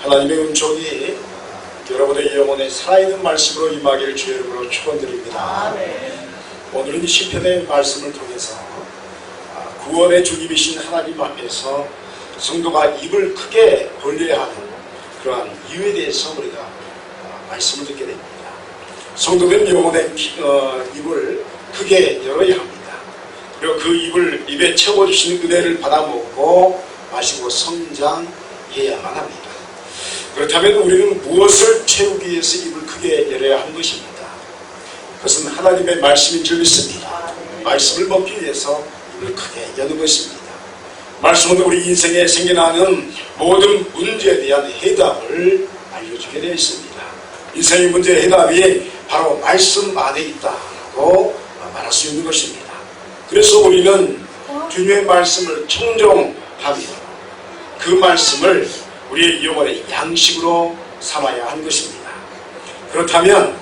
하나님의 은총이 여러분의 영혼에 살아있는 말씀으로 임하기를 주의 이름으로 축원드립니다. 오늘은 시편의 말씀을 통해서 구원의 주님이신 하나님 앞에서 성도가 입을 크게 벌려야 하는 그러한 이유에 대해서 우리가 말씀을 듣게 됩니다. 성도된 영혼의 입을 크게 열어야 합니다. 그리고 그 입에 채워주신 은혜를 받아먹고 마시고 성장해야만 합니다. 그렇다면 우리는 무엇을 채우기 위해서 입을 크게 열어야 하는 것입니다. 그것은 하나님의 말씀인 줄 믿습니다. 말씀을 먹기 위해서 입을 크게 여는 것입니다. 말씀은 우리 인생에 생겨나는 모든 문제에 대한 해답을 알려주게 되어 있습니다. 인생의 문제의 해답이 바로 말씀 안에 있다고 말할 수 있는 것입니다. 그래서 우리는 주님의 말씀을 청종하며 그 말씀을 우리의 영혼의 양식으로 삼아야 하는 것입니다. 그렇다면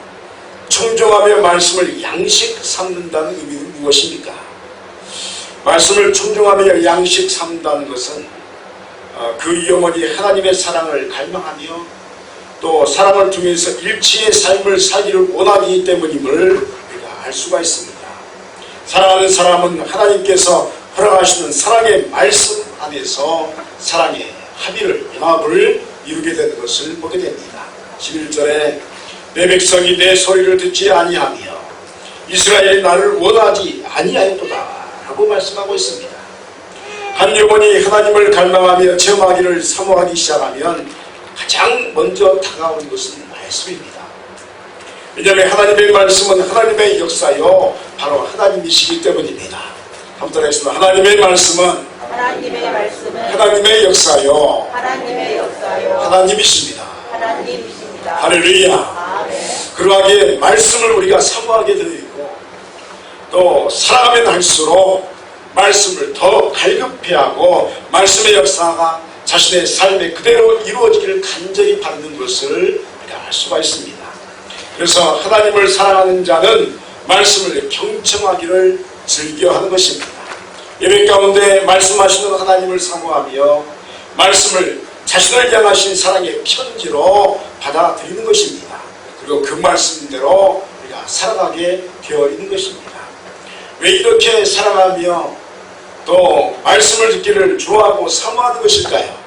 청종하며 말씀을 양식 삼는다는 의미는 무엇입니까? 말씀을 청종하며 양식 삼는다는 것은 그 영혼이 하나님의 사랑을 갈망하며 또 사랑을 통해서 일치의 삶을 살기를 원하기 때문임을 우리가 알 수가 있습니다. 사랑하는 사람은 하나님께서 허락하시는 사랑의 말씀 안에서 사랑의 합의를, 연합을 이루게 되는 것을 보게 됩니다. 11절에 내 백성이 내 소리를 듣지 아니하며 이스라엘이 나를 원하지 아니하였도다 라고 말씀하고 있습니다. 한 영혼이 하나님을 갈망하며 체험하기를 사모하기 시작하면 가장 먼저 다가오는 것은 말씀입니다. 왜냐하면 하나님의 말씀은 하나님의 역사요 바로 하나님이시기 때문입니다. 한번 따라하겠습니다. 하나님의 말씀은 하나님의 역사요 하나님이십니다. 할렐루야. 그러하기에 말씀을 우리가 사모하게 되어 있고 또 살아가면 할수록 말씀을 더 갈급해하고 말씀의 역사가 자신의 삶에 그대로 이루어지기를 간절히 바라는 것을 우리가 알 수가 있습니다. 그래서 하나님을 사랑하는 자는 말씀을 경청하기를 즐겨하는 것입니다. 예배 가운데 말씀하시는 하나님을 사모하며 말씀을 자신을 향하신 사랑의 편지로 받아들이는 것입니다. 그리고 그 말씀대로 우리가 살아가게 되어 있는 것입니다. 왜 이렇게 살아가며 또 말씀을 듣기를 좋아하고 사모하는 것일까요?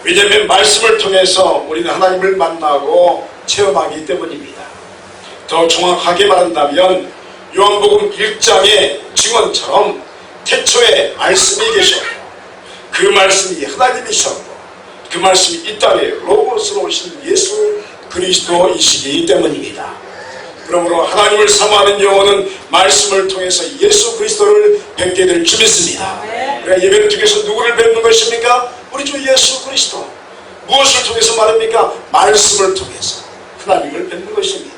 왜냐하면 말씀을 통해서 우리는 하나님을 만나고 체험하기 때문입니다. 더 정확하게 말한다면 요한복음 1장의 증언처럼 태초에 말씀이 계셨고 그 말씀이 하나님이셨고 그 말씀이 이 땅에 로고스로 오신 예수 그리스도이시기 때문입니다. 그러므로 하나님을 사모하는 영혼은 말씀을 통해서 예수 그리스도를 뵙게 될 줄 믿습니다. 우리가 예배를 통해서 누구를 뵙는 것입니까? 우리 주 예수 그리스도. 무엇을 통해서 말합니까? 말씀을 통해서 하나님을 뵙는 것입니다.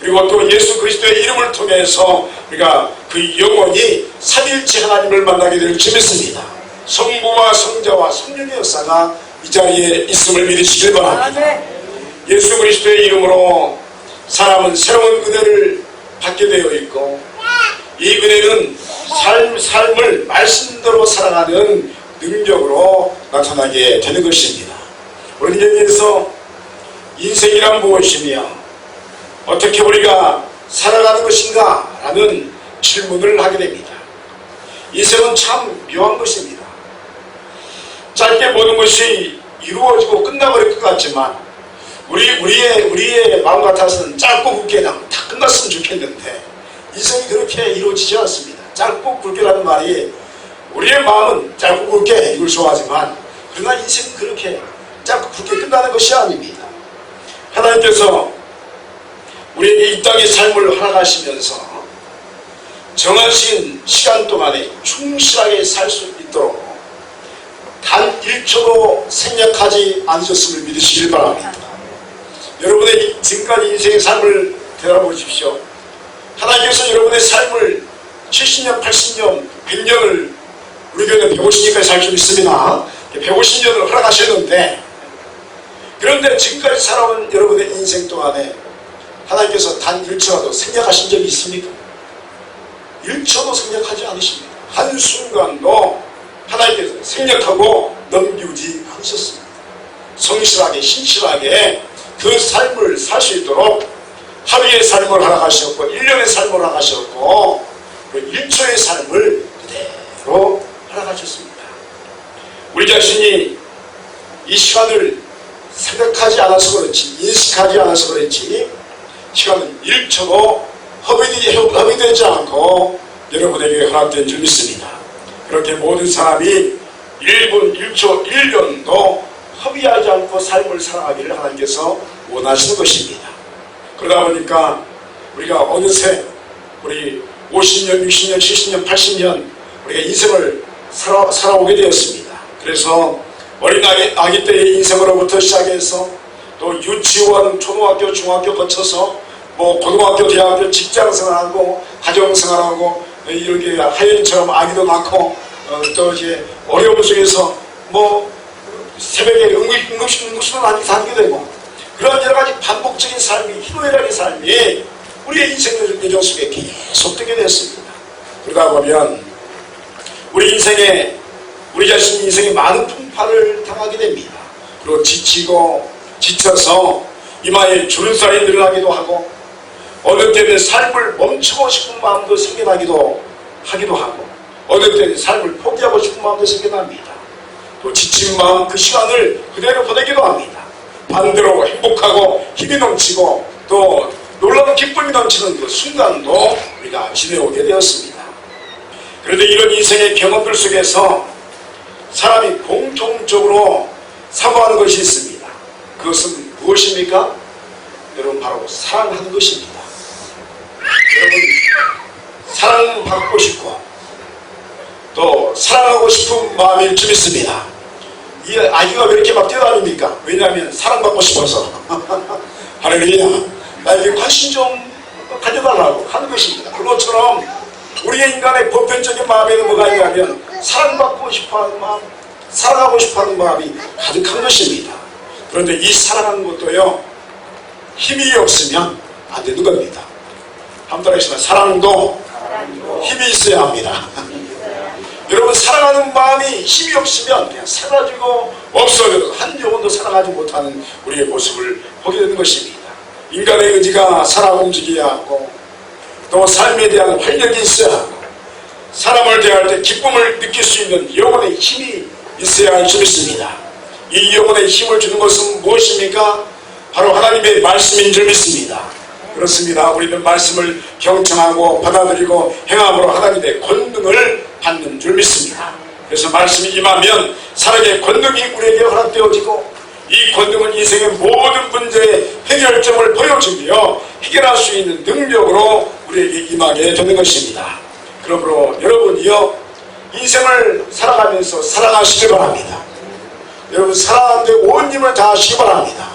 그리고 또 예수 그리스도의 이름을 통해서 우리가 그 영혼이 삼위일체 하나님을 만나게 될 줄 믿습니다. 성부와 성자와 성령의 역사가 이 자리에 있음을 믿으시길 바랍니다. 예수 그리스도의 이름으로 사람은 새로운 은혜를 받게 되어 있고 이 은혜는 삶을 말씀대로 살아가는 능력으로 나타나게 되는 것입니다. 우리는 여기에서 인생이란 무엇이며 어떻게 우리가 살아가는 것인가 라는 질문을 하게 됩니다. 인생은 참 묘한 것입니다. 짧게 모든 것이 이루어지고 끝나버릴 것 같지만 우리의 마음 같아서는 짧고 굵게 다 끝났으면 좋겠는데 인생이 그렇게 이루어지지 않습니다. 짧고 굵게라는 말이 우리의 마음은 짧고 굵게 이걸 좋아하지만 그러나 인생은 그렇게 짧고 굵게 끝나는 것이 아닙니다. 하나님께서 우리에게 이 땅의 삶을 허락하시면서 정하신 시간 동안에 충실하게 살 수 있도록 단 1초도 생략하지 않으셨음을 믿으시길 바랍니다. 여러분의 지금까지 인생의 삶을 되돌아보십시오. 하나님께서 여러분의 삶을 70년, 80년, 100년을 우리 교회는 150년까지 살 수 있습니다. 150년을 허락하셨는데 그런데 지금까지 살아온 여러분의 인생 동안에 하나님께서 단 1초라도 생략하신 적이 있습니까? 1초도 생략하지 않으십니다. 한순간도 하나님께서 생략하고 넘기지 않으셨습니다. 성실하게 신실하게 그 삶을 살 수 있도록 하루의 삶을 허락하셨고 1년의 삶을 허락하셨고 1초의 삶을 그대로 허락하셨습니다. 우리 자신이 이 시간을 생각하지 않아서 그렇지 인식하지 않아서 그렇지 시간은 1초도 허비되지 않고 여러분에게 허락된 줄 믿습니다. 그렇게 모든 사람이 1분, 1초, 1년도 허비하지 않고 삶을 살아가기를 하나님께서 원하시는 것입니다. 그러다 보니까 우리가 어느새 우리 50년, 60년, 70년, 80년 우리가 인생을 살아오게 되었습니다. 그래서 어린 아기 때의 인생으로부터 시작해서 또 유치원, 초등학교, 중학교 거쳐서 뭐 고등학교, 대학교, 직장생활하고 가정생활하고 이렇게 하연처럼 아기도 낳고 또 이제 어려움 속에서 뭐 새벽에 응급실로 다니게 되고 그런 여러가지 반복적인 삶이 희노애락의 삶이 우리의 인생 여정 속에 계속되게 되었습니다. 그러다 보면 우리 자신 인생에 많은 풍파를 당하게 됩니다. 그리고 지쳐서 이마에 주름살이 늘어나기도 하고 어느 때는 삶을 멈추고 싶은 마음도 생겨나기도 하고 어느 때는 삶을 포기하고 싶은 마음도 생겨납니다. 또 지친 마음 그 시간을 그대로 보내기도 합니다. 반대로 행복하고 힘이 넘치고 또 놀라운 기쁨이 넘치는 그 순간도 우리가 지내오게 되었습니다. 그런데 이런 인생의 경험들 속에서 사람이 공통적으로 사모하는 것이 있습니다. 그것은 무엇입니까? 여러분 바로 사랑하는 것입니다. 여러분 사랑받고 싶고 또 사랑하고 싶은 마음일 줄 믿습니다. 이 아기가 왜 이렇게 막 뛰어다닙니까? 왜냐하면 사랑받고 싶어서 할렐루야 나에게 관심 좀 가져달라고 하는 것입니다. 그것처럼 우리의 인간의 보편적인 마음에는 뭐가 있냐면 사랑받고 싶어하는 마음, 사랑하고 싶어하는 마음이 가득한 것입니다. 그런데 이 사랑하는 것도요 힘이 없으면 안 되는 겁니다. 한번 따라하시면 사랑도 힘이 있어야 합니다. 여러분 사랑하는 마음이 힘이 없으면 그냥 사라지고 없어져도 한 영혼도 사랑하지 못하는 우리의 모습을 보게 되는 것입니다. 인간의 의지가 살아 움직여야 하고 또 삶에 대한 활력이 있어야 하고 사람을 대할 때 기쁨을 느낄 수 있는 영혼의 힘이 있어야 할 줄 믿습니다. 이 영혼의 힘을 주는 것은 무엇입니까? 바로 하나님의 말씀인 줄 믿습니다. 그렇습니다. 우리는 말씀을 경청하고 받아들이고 행함으로 하나님의 권능을 받는 줄 믿습니다. 그래서 말씀이 임하면 사랑의 권능이 우리에게 허락되어지고 이 권능은 인생의 모든 문제의 해결점을 보여주며 해결할 수 있는 능력으로 우리에게 임하게 되는 것입니다. 그러므로 여러분이요 인생을 살아가면서 사랑하시기 바랍니다. 여러분 사랑하는데 온 힘을 다하시기 바랍니다.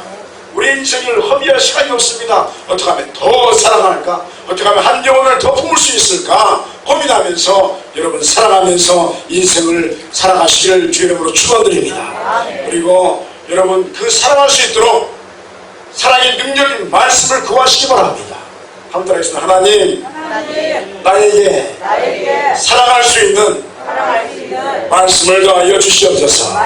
우리 인생을 허비할 시간이 없습니다. 어떻게 하면 더 사랑할까? 어떻게 하면 한 영혼을 더 품을 수 있을까? 고민하면서 여러분 사랑하면서 인생을 살아가시기를 주의 이름으로 축원드립니다. 그리고 여러분 그 사랑할 수 있도록 사랑의 능력인 말씀을 구하시기 바랍니다. 한번 따라하겠습니다. 하나님 나에게 사랑할 수 있는 말씀을 더하여 주시옵소서.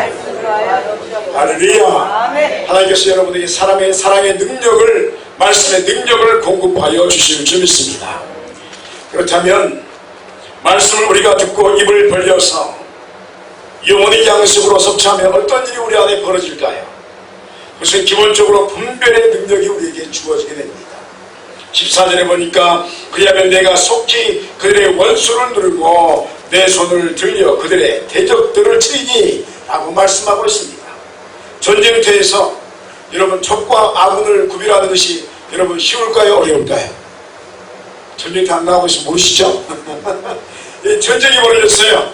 할렐루야. 하나님께서 여러분에게 사랑의 능력을 말씀의 능력을 공급하여 주실 줄 믿습니다. 그렇다면 말씀을 우리가 듣고 입을 벌려서 영혼의 양식으로 섭취하면 어떤 일이 우리 안에 벌어질까요? 그것은 기본적으로 분별의 능력이 우리에게 주어지게 됩니다. 14절에 보니까 그리하면 내가 속히 그들의 원수를 누르고 내 손을 들려 그들의 대적들을 치리니 라고 말씀하고 있습니다. 전쟁터에서 여러분 적과 아군을 구별하는 것이 여러분 쉬울까요? 어려울까요? 전쟁터 안 나가고 있으면 모르시죠? 전쟁이 벌어졌어요.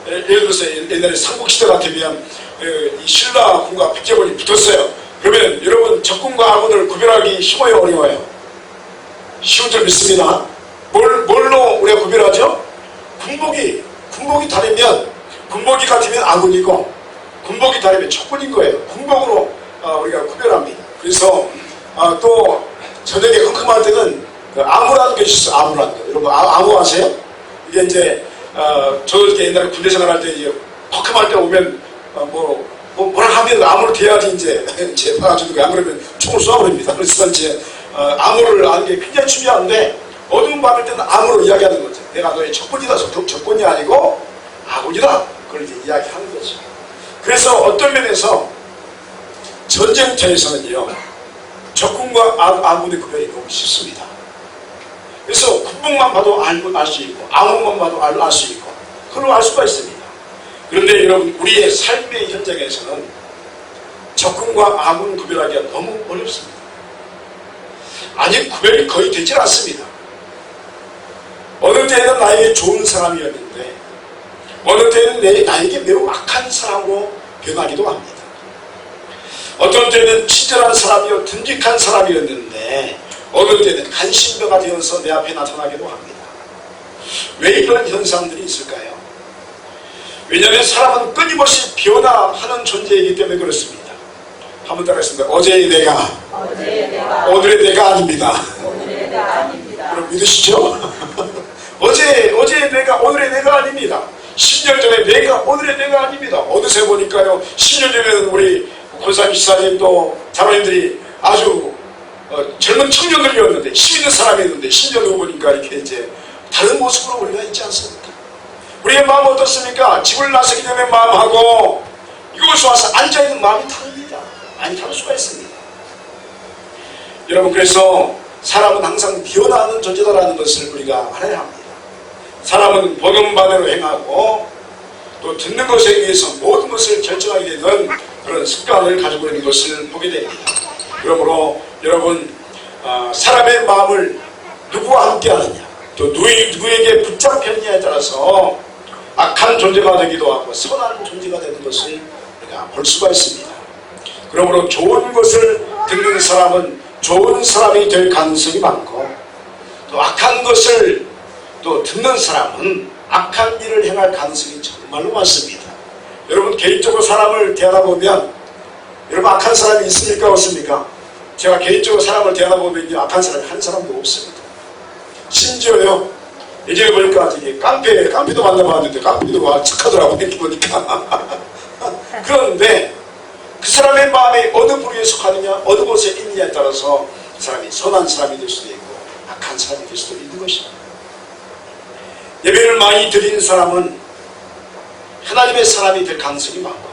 예를 들어서 옛날에 삼국시대 같으면 이 신라 군과 백제군이 붙었어요. 그러면 여러분 적군과 아군을 구별하기 쉬워요? 어려워요? 쉬운 줄 믿습니다. 뭘로 우리가 구별하죠? 군복이 다르면 군복이 같으면 아군이고 군복이 다르면 적군인 거예요. 군복으로 우리가 구별합니다. 그래서 또 저녁에 컴컴할 때는 암호라는 것이 있어요. 암호라는 거. 여러분 암호 아세요? 이게 이제 저도 이렇게 옛날에 군대 생활할 때 이제 컴컴할 때 오면 뭐 뭐라 하면 암호를 대야지 이제 봐주는 거야. 안 그러면 총을 쏘아버립니다. 그래서 이제 암호를 아는 게 굉장히 중요한데, 어두운 밤일 때는 암호로 이야기하는 거죠. 내가 너의 적군이다. 적군이 아니고 아군이다. 그걸 이제 이야기하는 거죠. 그래서 어떤 면에서 전쟁터에서는요, 적군과 아군의 구별이 너무 쉽습니다. 그래서 군복만 봐도 알 수 있고, 암호만 봐도 알 수 있고, 그걸 알 수가 있습니다. 그런데 여러분, 우리의 삶의 현장에서는 적군과 아군 구별하기가 너무 어렵습니다. 아니, 구별이 거의 되질 않습니다. 어느 때는 나에게 좋은 사람이었는데, 어느 때는 나에게 매우 악한 사람으로 변하기도 합니다. 어떤 때는 친절한 사람이요, 듬직한 사람이었는데, 어느 때는 간신배가 되어서 내 앞에 나타나기도 합니다. 왜 이런 현상들이 있을까요? 왜냐하면 사람은 끊임없이 변화하는 존재이기 때문에 그렇습니다. 한번 따라하겠습니다. 어제의 내가 오늘의 내가 아닙니다. 그럼 믿으시죠? 어제의 내가 오늘의 내가 아닙니다. 10년 전에 내가 오늘의 내가 아닙니다. 어느새 보니까요, 10년 전에는 우리 권사님 지사님도 자로님들이 아주 젊은 청년들이었는데, 힘 있는 사람이었는데 10년 후 보니까 이렇게 이제 다른 모습으로 우리가 있지 않습니까? 우리의 마음은 어떻습니까? 집을 나서기 전에 마음하고 이곳에 와서 앉아있는 마음이 다릅니다. 많이 다를 수가 있습니다. 여러분, 그래서 사람은 항상 변화하는 존재다라는 것을 우리가 알아야 합니다. 사람은 보는 바대로 행하고 또 듣는 것에 의해서 모든 것을 결정하게 되는 그런 습관을 가지고 있는 것을 보게 됩니다. 그러므로 여러분, 사람의 마음을 누구와 함께 하느냐, 또 누구에게 붙잡혔냐에 따라서 악한 존재가 되기도 하고 선한 존재가 되는 것을 우리가 볼 수가 있습니다. 그러므로 좋은 것을 듣는 사람은 좋은 사람이 될 가능성이 많고, 또 악한 것을 또 듣는 사람은 악한 일을 행할 가능성이 정말로 많습니다. 여러분, 개인적으로 사람을 대하다 보면, 여러분 악한 사람이 있습니까? 없습니까? 제가 개인적으로 사람을 대하다 보면 악한 사람이 한 사람도 없습니다. 심지어요, 예전에 보니까 깡패도 만나봤는데 깡패도 착하더라고요. 이렇게 보니까. 그런데 그 사람의 마음이 어느 부류에 속하느냐, 어느 곳에 있느냐에 따라서 그 사람이 선한 사람이 될 수도 있고 악한 사람이 될 수도 있는 것입니다. 예배를 많이 드리는 사람은 하나님의 사람이 될 가능성이 많고,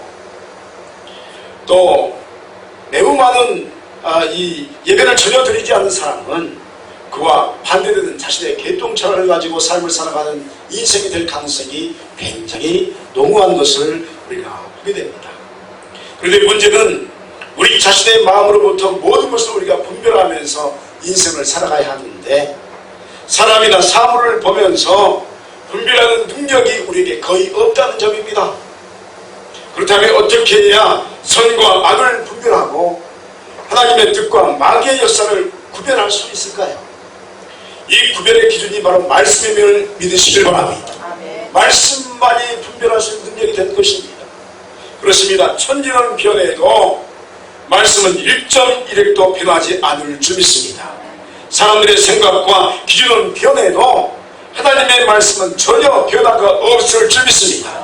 또 매우 많은 이 예배를 전혀 드리지 않는 사람은 그와 반대되는 자신의 개똥차를 가지고 삶을 살아가는 인생이 될 가능성이 굉장히 농후한 것을 우리가 보게 됩니다. 그런데 문제는 우리 자신의 마음으로부터 모든 것을 우리가 분별하면서 인생을 살아가야 하는데, 사람이나 사물을 보면서 분별하는 능력이 우리에게 거의 없다는 점입니다. 그렇다면 어떻게 해야 선과 악을 분별하고 하나님의 뜻과 마귀의 역사를 구별할 수 있을까요? 이 구별의 기준이 바로 말씀임을 믿으시길 바랍니다. 말씀만이 분별할 수 있는 능력이 된 것입니다. 그렇습니다. 천지는 변해도 말씀은 1.1핵도 변하지 않을 줄 믿습니다. 사람들의 생각과 기준은 변해도 하나님의 말씀은 전혀 변화가 없을 줄 믿습니다.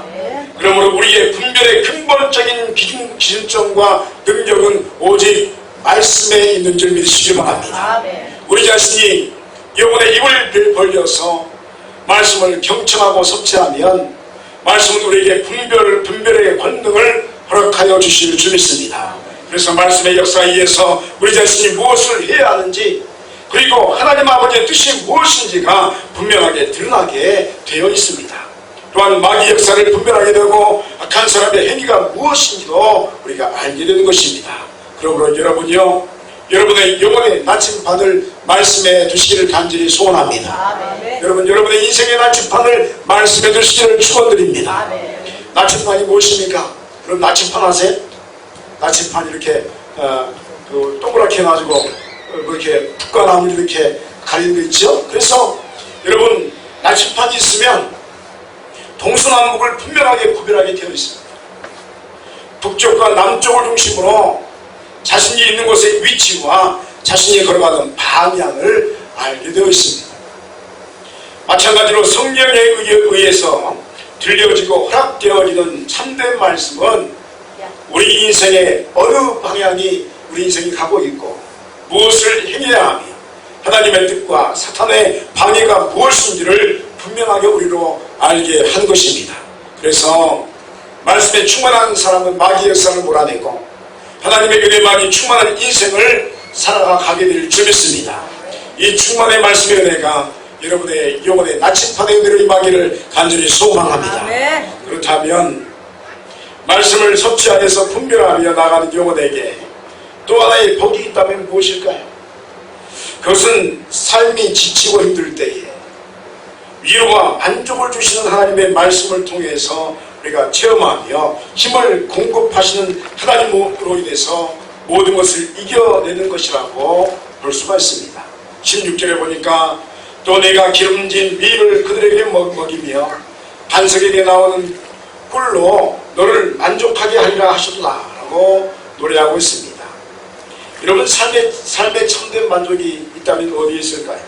그러므로 우리의 분별의 근본적인 기준점과 능력은 오직 말씀에 있는 줄 믿으시기 바랍니다. 우리 자신이 여러분의 입을 벌려서 말씀을 경청하고 섭취하면 말씀은 우리에게 분별의 권능을 허락하여 주실 줄 믿습니다. 그래서 말씀의 역사에 의해서 우리 자신이 무엇을 해야 하는지, 그리고 하나님 아버지의 뜻이 무엇인지가 분명하게 드러나게 되어 있습니다. 또한 마귀 역사를 분별하게 되고 악한 사람의 행위가 무엇인지도 우리가 알게 되는 것입니다. 그러므로 여러분이요, 여러분의 영혼의 나침반을 말씀에 두시기를 간절히 소원합니다. 여러분, 여러분의 인생의 나침반을 말씀에 두시기를 축원드립니다. 나침반이 무엇입니까? 그럼 나침반 아세요? 나침반 이렇게 동그랗게 해가지고 이렇게 붓과나물 이렇게 가리는 거 있죠? 그래서 여러분, 나침반이 있으면 동서남북을 분명하게 구별하게 되어 있습니다. 북쪽과 남쪽을 중심으로 자신이 있는 곳의 위치와 자신이 걸어가는 방향을 알게 되어 있습니다. 마찬가지로 성령에 의해서 들려지고 허락되어지는 참된 말씀은 우리 인생의 어느 방향이 우리 인생이 가고 있고 무엇을 행해야 하며 하나님의 뜻과 사탄의 방해가 무엇인지를 분명하게 우리로 알게 한 것입니다. 그래서 말씀에 충만한 사람은 마귀의 역사를 몰아내고 하나님의 은혜만이 충만한 인생을 살아가게 될 줄 믿습니다. 이 충만의 말씀의 은혜가 여러분의 영혼의 나침판의 은혜로 임하기를 간절히 소망합니다. 그렇다면 말씀을 섭취하여서 분별하며 나가는 영혼에게 또 하나의 복이 있다면 무엇일까요? 그것은 삶이 지치고 힘들 때에 위로와 만족을 주시는 하나님의 말씀을 통해서 우리가 체험하며 힘을 공급하시는 하나님으로 인해서 모든 것을 이겨내는 것이라고 볼 수가 있습니다. 16절에 보니까 또 내가 기름진 밀을 그들에게 먹이며 반석에게 나오는 꿀로 너를 만족하게 하리라 하셨다 라고 노래하고 있습니다. 여러분 삶의 참된 만족이 있다면 어디에 있을까요?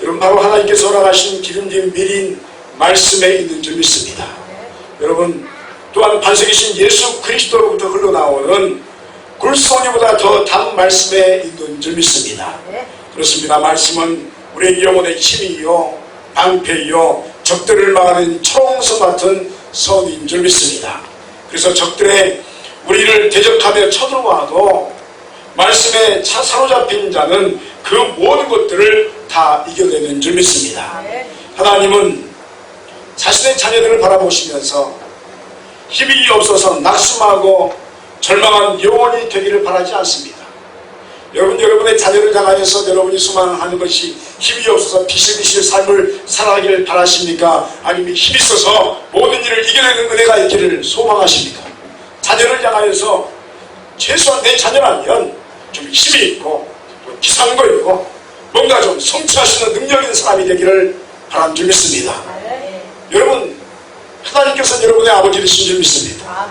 여러분 바로 하나님께서 허락하신 기름진 밀인 말씀에 있는 줄 믿습니다. 여러분 또한 반석이신 예수 그리스도로부터 흘러나오는 굴송이보다 더 단 말씀에 있는 줄 믿습니다. 그렇습니다. 말씀은 우리의 영혼의 힘이요 방패이요 적들을 막아낸 초롱성 같은 선인 줄 믿습니다. 그래서 적들의 우리를 대적하며 쳐들어와도 말씀에 사로잡힌 자는 그 모든 것들을 다 이겨내는 줄 믿습니다. 하나님은 자신의 자녀들을 바라보시면서 힘이 없어서 낙심하고 절망한 영혼이 되기를 바라지 않습니다. 여러분의 자녀를 향하여서 여러분이 소망하는 것이 힘이 없어서 비실비실 삶을 살아가기를 바라십니까? 아니면 힘이 있어서 모든 일을 이겨내는 은혜가 있기를 소망하십니까? 자녀를 향하여서 최소한 내 자녀라면 좀 힘이 있고 기상도 있고 뭔가 좀 성취하시는 능력 있는 사람이 되기를 바라는 줄 믿습니다. 여러분 하나님께서 여러분의 아버지 되신 줄 믿습니다.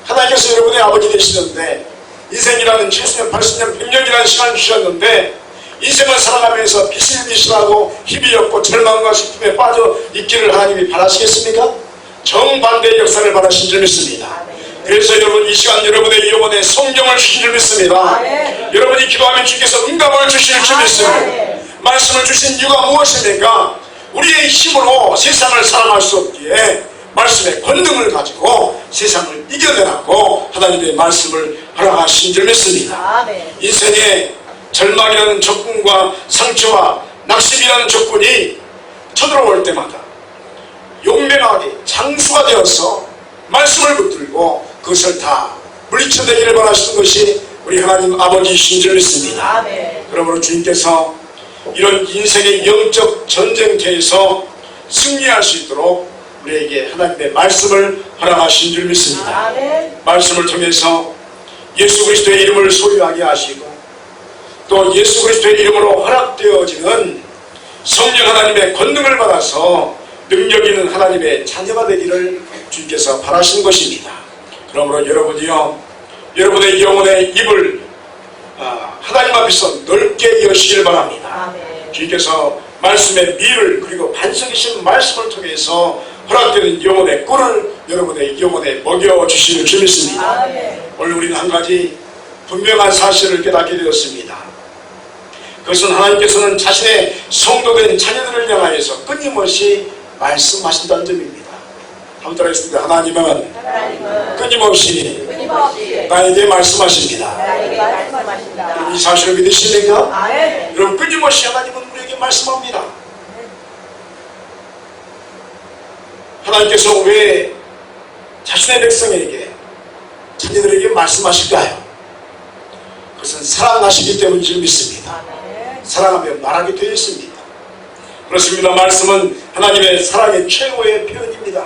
하나님께서 여러분의 아버지 되시는데 인생이라는 70년, 80년, 100년이라는 시간을 주셨는데 인생을 살아가면서 비실비실하고 힘이 없고 절망과 슬픔에 빠져 있기를 하나님이 바라시겠습니까? 정반대의 역사를 바라신 줄 믿습니다. 그래서 여러분 이 시간 여러분의 영혼에 성령을 주신 줄 믿습니다. 여러분이 기도하면 주께서 응답을 주실 줄 믿습니다. 말씀을 주신 이유가 무엇입니까? 우리의 힘으로 세상을 살아갈 수 없기에 말씀의 권능을 가지고 세상을 이겨내라고 하나님의 말씀을 허락하신 줄 믿습니다. 인생의 절망이라는 적군과 상처와 낙심이라는 적군이 쳐들어올 때마다 용맹하게 장수가 되어서 말씀을 붙들고 그것을 다 물리쳐내기를 바라시는 것이 우리 하나님 아버지이신 줄 믿습니다. 그러므로 주님께서 이런 인생의 영적 전쟁터에서 승리할 수 있도록 우리에게 하나님의 말씀을 허락하신 줄 믿습니다. 말씀을 통해서 예수 그리스도의 이름을 소유하게 하시고 또 예수 그리스도의 이름으로 허락되어지는 성령 하나님의 권능을 받아서 능력 있는 하나님의 자녀가 되기를 주님께서 바라시는 것입니다. 그러므로 여러분이요 여러분의 영혼의 입을 하나님 앞에서 넓게 여시길 바랍니다. 주님께서 말씀의 미를 그리고 반석이신 말씀을 통해서 허락되는 영혼의 꿀을 여러분의 영혼에 먹여주시는 줄 믿습니다. 오늘 우리는 한 가지 분명한 사실을 깨닫게 되었습니다. 그것은 하나님께서는 자신의 성도된 자녀들을 향하여서 끊임없이 말씀하신다는 점입니다. 한번 따라하겠습니다. 하나님은 끊임없이 나에게 말씀하십니다. 여러분 이 사실을 믿으십니까? 여러분 끊임없이 하나님은 우리에게 말씀합니다. 하나님께서 왜 자신의 백성에게 자녀들에게 말씀하실까요? 그것은 사랑하시기 때문인 줄 믿습니다. 사랑하며 말하게 되어 있습니다. 그렇습니다. 말씀은 하나님의 사랑의 최고의 표현입니다.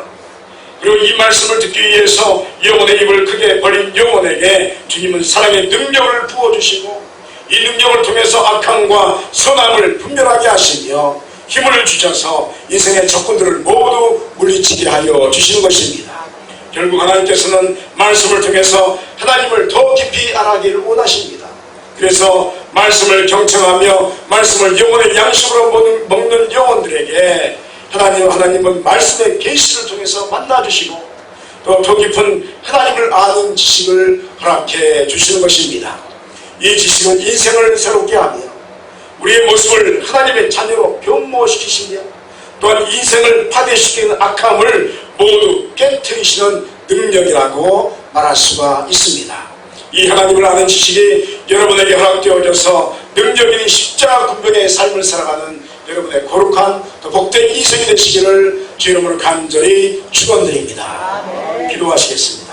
그리고 이 말씀을 듣기 위해서 영혼의 입을 크게 벌인 영혼에게 주님은 사랑의 능력을 부어주시고 이 능력을 통해서 악함과 선함을 분별하게 하시며 힘을 주셔서 인생의 적군들을 모두 물리치게 하여 주시는 것입니다. 결국 하나님께서는 말씀을 통해서 하나님을 더 깊이 알아가기를 원하십니다. 그래서 말씀을 경청하며 말씀을 영혼의 양식으로 먹는 영혼들에게 하나님은 말씀의 계시를 통해서 만나주시고 또 또 더 깊은 하나님을 아는 지식을 허락해 주시는 것입니다. 이 지식은 인생을 새롭게 하며 우리의 모습을 하나님의 자녀로 변모시키시며 또한 인생을 파괴시키는 악함을 모두 깨뜨리시는 능력이라고 말할 수가 있습니다. 이 하나님을 아는 지식이 여러분에게 허락되어져서 능력있는 십자가 군병의 삶을 살아가는 여러분의 거룩한 또 복된 인생이 되시기를 주 이름으로 간절히 축원드립니다. 기도하시겠습니다.